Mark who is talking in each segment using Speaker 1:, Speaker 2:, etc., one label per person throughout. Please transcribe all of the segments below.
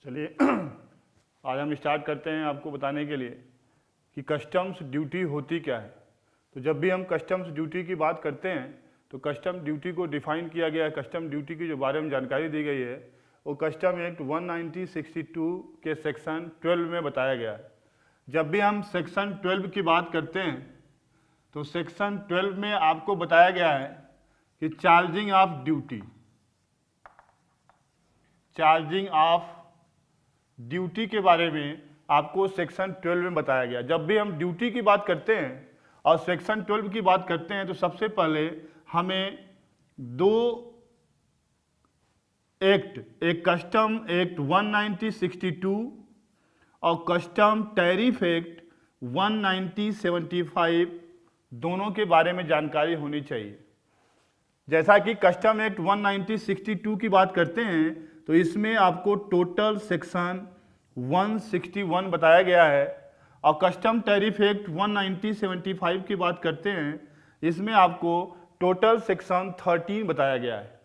Speaker 1: चलिए आज हम स्टार्ट करते हैं आपको बताने के लिए कि कस्टम्स ड्यूटी होती क्या है। तो जब भी हम कस्टम्स ड्यूटी की बात करते हैं तो कस्टम ड्यूटी को डिफाइन किया गया है। कस्टम ड्यूटी की जो बारे में जानकारी दी गई है वो कस्टम एक्ट 1962 के सेक्शन 12 में बताया गया है। जब भी हम सेक्शन 12 की बात करते हैं तो सेक्शन 12 में आपको बताया गया है कि चार्जिंग ऑफ ड्यूटी के बारे में आपको सेक्शन 12 में बताया गया। जब भी हम ड्यूटी की बात करते हैं और सेक्शन 12 की बात करते हैं तो सबसे पहले हमें दो एक्ट, एक कस्टम एक्ट 1962 और कस्टम टैरिफ एक्ट 1975 दोनों के बारे में जानकारी होनी चाहिए। जैसा कि कस्टम एक्ट 1962 की बात करते हैं तो इसमें आपको टोटल सेक्शन 161 बताया गया है और कस्टम टैरिफ एक्ट 1975 की बात करते हैं इसमें आपको टोटल सेक्शन 13 बताया गया है।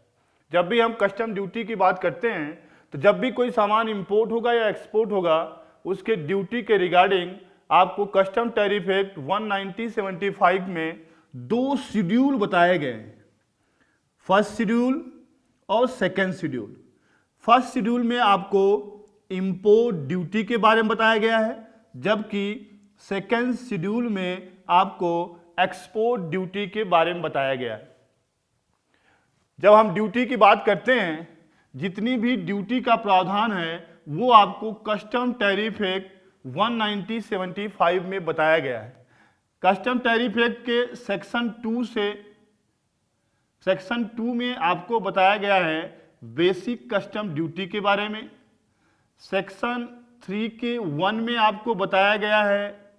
Speaker 1: जब भी हम कस्टम ड्यूटी की बात करते हैं तो जब भी कोई सामान इंपोर्ट होगा या एक्सपोर्ट होगा उसके ड्यूटी के रिगार्डिंग आपको कस्टम टैरिफ एक्ट 1975 में दो शेड्यूल बताए गए हैं, फर्स्ट शेड्यूल और सेकेंड शेड्यूल। फर्स्ट शेड्यूल में आपको इंपोर्ट ड्यूटी के बारे में बताया गया है, जबकि सेकेंड शेड्यूल में आपको एक्सपोर्ट ड्यूटी के बारे में बताया गया है। जब हम ड्यूटी की बात करते हैं जितनी भी ड्यूटी का प्रावधान है वो आपको कस्टम टैरिफ एक्ट 1975 में बताया गया है। कस्टम टैरिफ एक्ट के सेक्शन 2 में आपको बताया गया है बेसिक कस्टम ड्यूटी के बारे में। सेक्शन 3 के 1 में आपको बताया गया है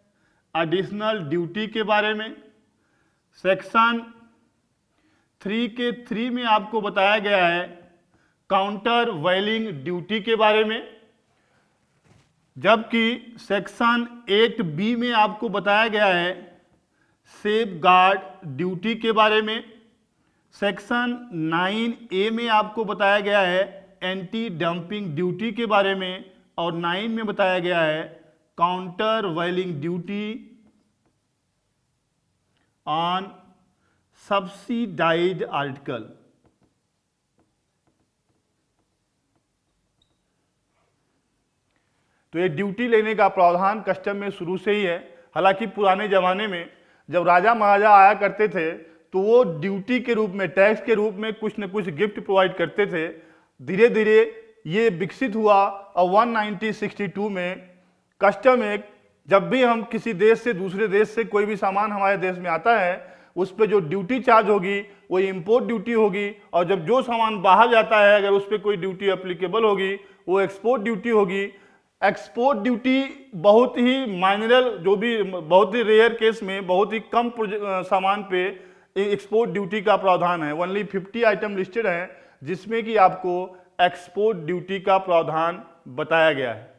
Speaker 1: एडिशनल ड्यूटी के बारे में। सेक्शन 3 के 3 में आपको बताया गया है काउंटर वेलिंग ड्यूटी के बारे में, जबकि सेक्शन 8B में आपको बताया गया है सेफ गार्ड ड्यूटी के बारे में। सेक्शन 9A में आपको बताया गया है एंटी डंपिंग ड्यूटी के बारे में और 9 में बताया गया है countervailing duty on subsidised article. तो ये ड्यूटी लेने का प्रावधान कस्टम में शुरू से ही है। हालांकि पुराने जमाने में जब राजा महाराजा आया करते थे तो वो ड्यूटी के रूप में, टैक्स के रूप में कुछ न कुछ गिफ्ट प्रोवाइड करते थे। धीरे धीरे ये विकसित हुआ और 1962 में कस्टम एक्ट, जब भी हम किसी देश से दूसरे देश से कोई भी सामान हमारे देश में आता है उस पर जो ड्यूटी चार्ज होगी वो इंपोर्ट ड्यूटी होगी, और जब जो सामान बाहर जाता है अगर उस पर कोई ड्यूटी एप्लीकेबल होगी वो एक्सपोर्ट ड्यूटी होगी। एक्सपोर्ट ड्यूटी बहुत ही माइनरल, जो भी बहुत ही रेयर केस में बहुत ही कम सामान पे एक्सपोर्ट ड्यूटी का प्रावधान है। ओनली 50 आइटम लिस्टेड हैं जिसमें कि आपको एक्सपोर्ट ड्यूटी का प्रावधान बताया गया है।